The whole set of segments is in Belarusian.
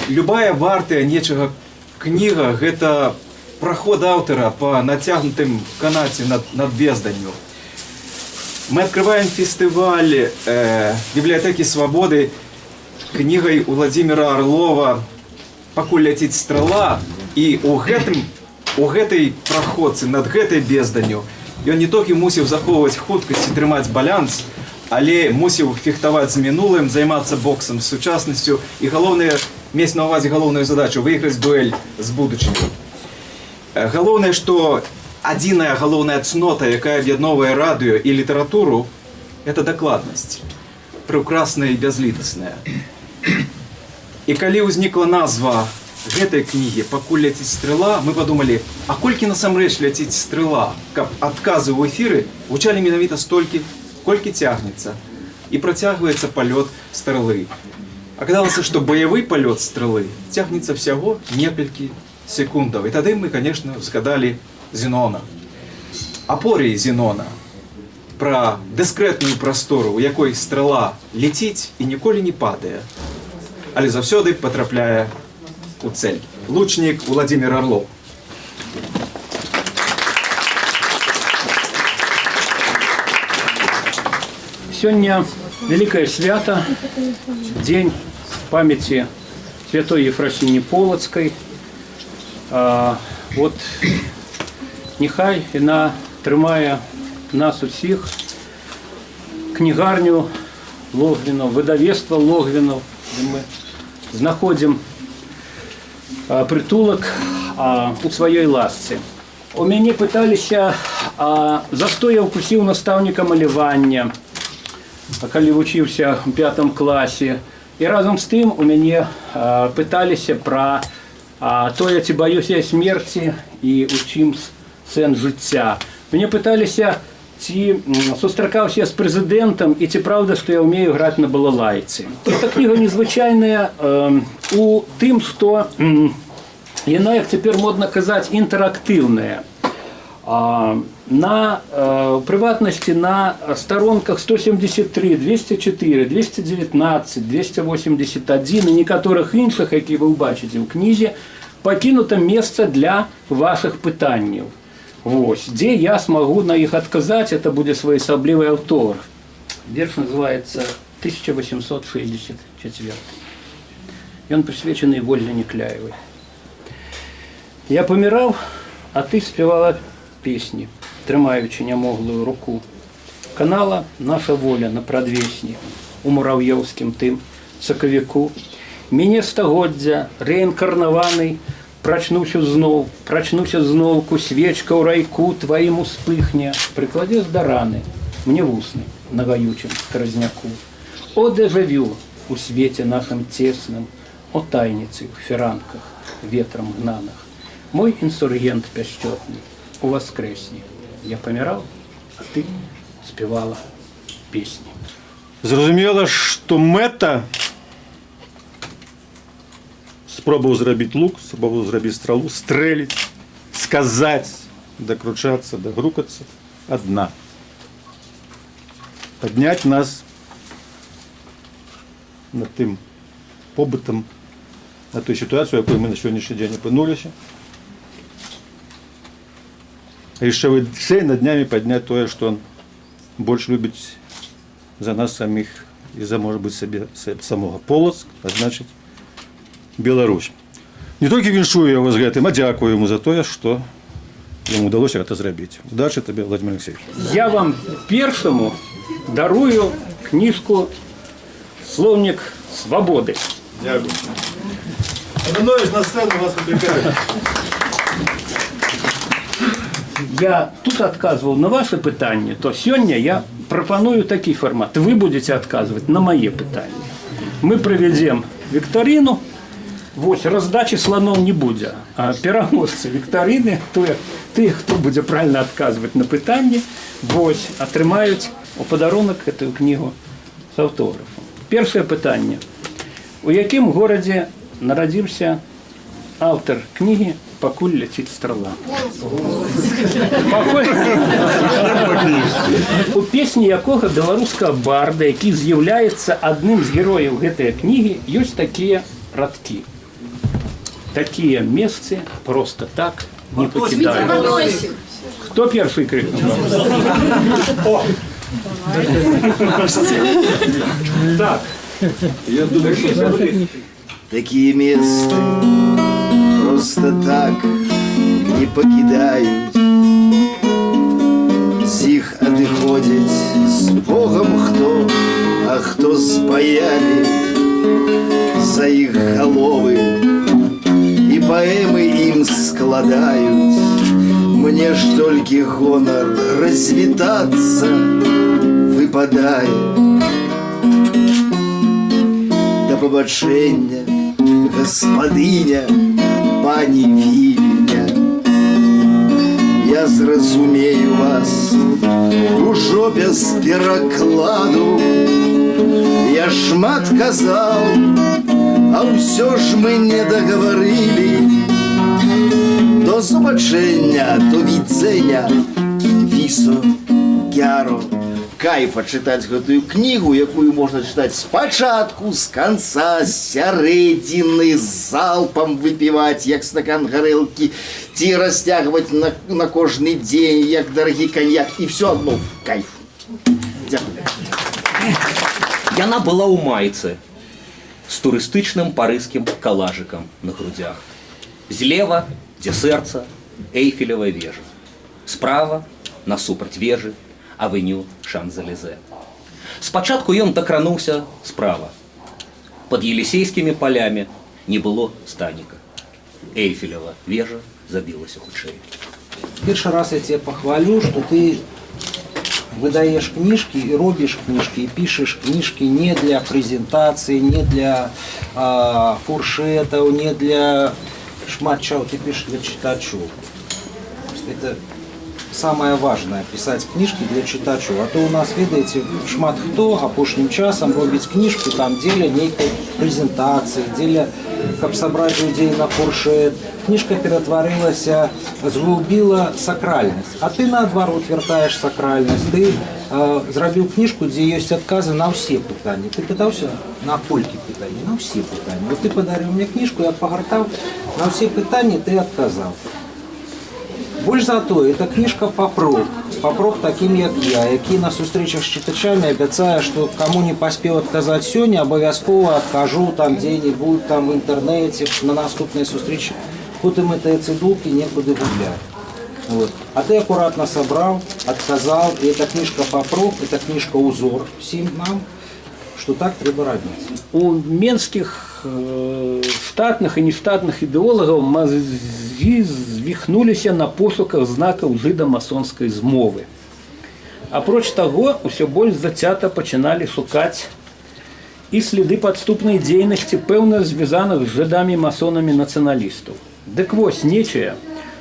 Любая вартая нечага кніга – гэта праход аўтара по нацягнутым канаце над безданню. Мы открываем фестиваль библиотеки Свободы книгой Владимира Орлова «Пакуль ляціць страла». И у гэтай праходцы над гэтай безданню ён не толькі мусіў захоўваць хуткасць і трымаць баланс, але мусіў фехтаваць з мінулым, займацца боксам з сучаснасцю і галоўнае, мець на ўвазе галоўную задачу выйграць дуэль з будучыню. Галоўнае, што адзіная галоўная цнота, якая аб'ядноўвае радыё і літаратуру, это дакладнасць, прыўкрасная і бязлітасная. І калі ўзнікла назва гэтай кнігі «Пакуль ляціць стрыла», мы падумалі, а колькі насамрэч ляціць стрыла, каб адказы ў эфіры гучалі менавіта столькі, колькі цягнецца і працягваецца палёт стрэлы. Аказалася, што баявы палёт стрэлы цягнецца всяго некалькі секундаў. І тады мы, конечно, згадалі Зенона. Апорій Зенона пра дыскрэтную прастору, у якой стрэла ляціць і ніколі не падае, але заўсёды патрапляе у цель. Лучнік Владимир Орлов. Сегодня великое свято, день памяти святой Ефросіні Полоцкой. Вот нехай яна трымае нас усіх, кнігарню Логвінаў, выдавецтва Логвінаў, де мы знаходзім прытулак у сваёй ласцы. У мяне пыталіся, за што я ўкусіў настаўніка малявання, калі вучыўся у 5 класе. І разам з тым у мяне пыталіся пра тое, ці баюся я смерці і у чым сэнс жыцця. Мяне пыталіся, ці сустракаўся з прэзідэнтам і ці праўда, што я ўмею граць на балалайцы. Эта кніга незвычайная у тым, што яна, як цяпер модна казаць, інтэрактыўная. На прыватнасці на старонках 173, 204, 219, 281 і некаторых іншых, які вы ўбачыце ў кнізе, пакінута месца для вашых пытанняў. Вось, дзе я смогу на іх адказаць, это будзе своеасаблівы аўтор. Верш называецца 1864. Ён прысвечаны Вользе Некляевай. Я паміраў, а ты спявала песні, трымаючы нямоглую руку. Канала наша воля на прадвесні, у мураўёўскім тым сакавіку. Мяне стагоддзя рэінкарнаваны, прачнуся зноўку, свечка ў райку тваім успыхне, прыкладзе да раны, мне вусны на гаючым скразняку. О дэжавю у свеце нашым цесным, о тайніцы ў фіранках, ветрам гнаных. Мой інсургент пяшчотны, уваскрэсні. Я паміраў, а ты спявала песні. Зразумела, што мэта спробовал зрабіць лук, спробовал зрабіць стралу, стрэліць, сказаць, дакручацца, дагрукацца адна. Падняць нас над тым побытам, на той сітуацыю, якой мы на сённяшні дзень апынуліся. А яшчэ вышэй над днямі падняць тое, што он больш любіць за нас саміх і за, можа быць, сабе самога Полоцк, а значыць, Беларусь. Не толькі віншую яго з гэтым, а дзякую яму за тое, што яму ўдалося гэта зрабіць. Удачы табе, Владимир Алексеевич. Я вам першаму дарую кніжку «Словнік свабоды». Дякую. Становіш на сцену, вас выкликаю. Я тут адказваў на ваши пытанні, то сёння я прапаную такі фармат. Вы будете адказваць на мае пытанні. Мы правядзем віктарыну. Вось, раздачи слоноў не будзе, а пераможцы віктарыны, тыя, хто будзе правильно адказваць на пытанні, вось, атрымаюць у падарунак гэтую кнігу з аўтографам. Першае пытанне. У якім горадзе нарадзіўся аўтар кнігі пакуль ляціць страла. У песні якога беларускага барда, які з'яўляецца адным з герояў гэтай кнігі, ёсць такія радкі. Такія месцы просто так не пакідаюць. Хто першы крикнуў? Так. Такие места просто так не покидают. З іх адыходзяць з Богом хто, а хто з баями. За іх головы и поэмы им складают. Мне ж толькі гонор развітацца выпадае. Да побачення, гаспадыня, пані Вільня. Я зразумею вас ужо без перакладу. Я шмат казаў, а ўсё ж мы не дагаварылі. До побачення, до відзення, вісо, кяро. Кайфа читаць гэтую кнігу, якую можна чытаць спачатку, з канца, з сярэдзіны, з залпам выпіваць, як стакан гарэлкі, ці расцягваць на кожны дзень, як дарагі каньяк, і все адно кайф. Дзякую. Яна была ў майцы з турыстычным парыжскім калажыкам на грудзях. Злева, дзе сэрца, Эйфелева вежа. Справа, насупраць вежы, авеню Шан-Залезе. Спачатку ён дакрануўся справа. Под Елисейскімі палямі не было станіка. Эйфелева вежа забілася хутчэй. Першы раз я тебе похвалю, что ты выдаешь книжки и робишь книжки, и пишешь книжки не для презентации, не для фуршетов, не для шматчаў, ты пишешь для читачов. Это самое важное, писать книжки для читачов. А то у нас, видите, шмат хто апошнім часам робіць книжку там дзеля нейкай презентации, дзеля, каб сабраць людзей на фуршет. Книжка ператварылася, згубіла сакральнасць. А ты наадварот вяртаеш сакральнасць. Ты зрабіў книжку, дзе ёсць адказы на ўсе пытанні. Ты пытаўся на колькі пытанні? На ўсе пытанні. Вот ты падарыў мне книжку, я пагартаў, на ўсе пытанні ты адказаў. Больш за то, эта книжка папрок таким, як я, які на сустрэчах з чытачамі абяцае, што каму не паспеў адказаць сёння, абавязкова адкажу там дзе-небудзь там в інтэрнэце на наступнай сустрэчы. Потым гэтыя цыдулкі некуды губляць. Вот. А ты акуратна сабраў, адказаў, і эта книжка папрок, эта книжка узор всім нам, што так трэба рабіць. У менскіх штатных і нештатных ідэолагаў мазгі звіхнуліся на пошуках знакаў жыда-масонскай змовы. Апроч таго, усё больш зацята пачыналі шукаць і сліды падступнай дзейнасці, пэўна звязаных з жыдамі-масонамі нацыяналістаў. Дык вось, нечая,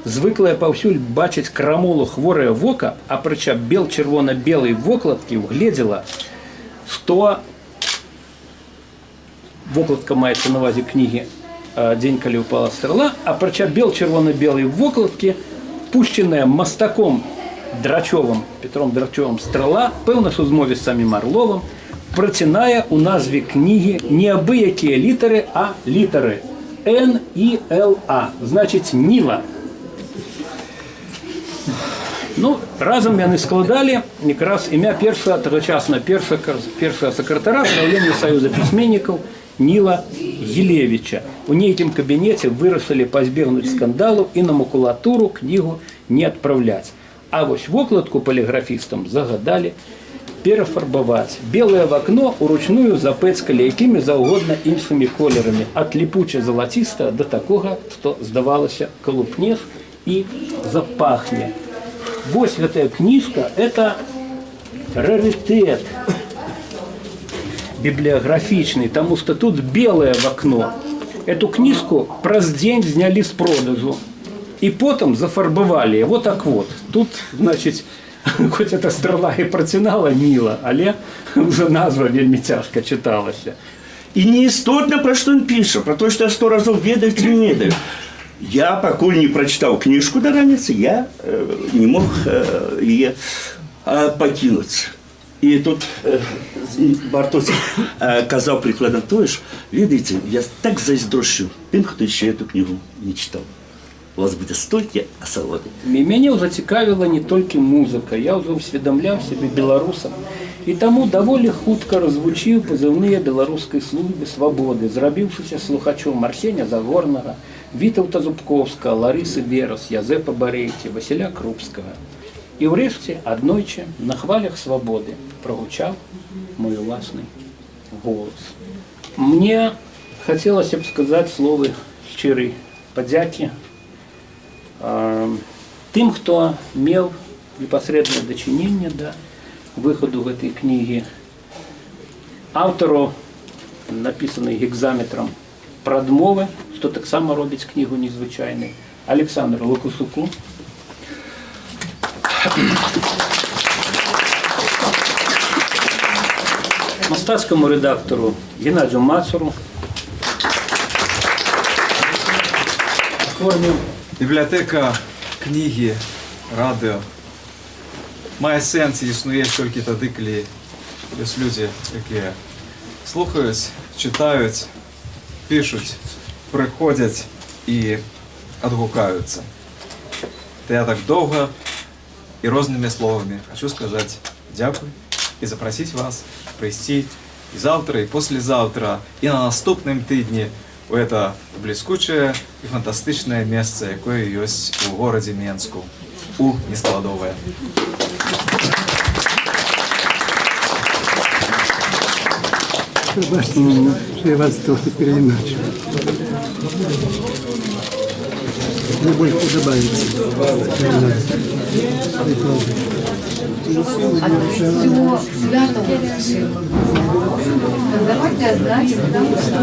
звыклая паўсюль бачыць крамолу хворае вока, апрача бел-чырвона-белай вокладкі, угледзела, што вокладка маецца на ўвазе кнігі «Дзень, калі ўпала страла», апрача бел-чырвона-белай вокладкі, пушчаная мастаком Драчовым, Петром Драчовым страла, пэўна ж у змове з самім Арловым, працінае ў назве кнігі не абы-якія літары, а літары Н-І-Л-А, значыць Ніла. Ну, разам яны складалі якраз імя першага тагачасна першага сакратара правлення Саюза пісьменнікаў Ніла Гілевіча. У нейкім кабінеце вырашылі пазбегнуць скандалу і на макулатуру кнігу не адпраўляць. А вось вокладку паліграфістам загадалі перафарбаваць. Белае вакно уручную запэцкалі якімі заўгодна іншымі колерамі, ад ліпуча-залаціста да такога, што, здавалася, калупнеш і запахне. Вось гэтая книжка – это раритет библиографичный, потому что тут белое в окно. Эту книжку праз дзень зняли с продажу и потом зафарбовали. Вот так вот. Тут, значит, хоть эта страла и працінала Ніла, але уже назва вельмі цяжка чыталася. И не істотна, про что он пишет, про то, что я 100 разов ведаю, не ведаю. Я пакуль не прачытаў кніжку да раніцы, я не мог яе пакінуць. І тут Бартос казаў прыкладна тое ж, ведаеце, я так зайздрошчу тым, хто яшчэ эту кнігу не чытаў. У вас будзе столькі асалоды. Мяне зацікавіла не толькі музыка, я ўжо ўсведамляў сябе беларусам. І таму даволі хутка развучыў пазыўныя беларускай службы свабоды, зрабіўшыся слухачом Арсеня Загорнага, Вітаўта Зубковскага, Ларысы Берас, Язэпа Барейкі, Васіля Крупскага. І ўрэшце аднойчы на хвалях свабоды прагучаў мой уласны голас. Мне хацелася б сказаць словы шчырай падзякі тым, хто меў непасрэднае дачыненне да выхаду гэтай кнігі, аўтару, напісанай гекзаметрам прадмовы, што таксама робіць кнігу незвычайнай, Александру Лукасуку, мастацкаму рэдактару Геннадзю Мацуру, аформіў Бібліятэка кнігі, радыё мае сэнс і існуе толькі тады, калі ёсць людзі, якія слухаюць, чытаюць, пішуць, прыходзяць і адгукаюцца. То я так доўга і рознымі словамі хочу сказаць дзякуй і запрасіць вас прыйсці і заўтра, і послезаўтра, і на наступным тыдні у это бліскучае і фантастычнае месца, якое ёсць у горадзе Менску, у Нескладовае. Пробачте мене, що я вас трохи переіначив. Мені більше подобається. Всего святого решила. Давайте знаете, потому что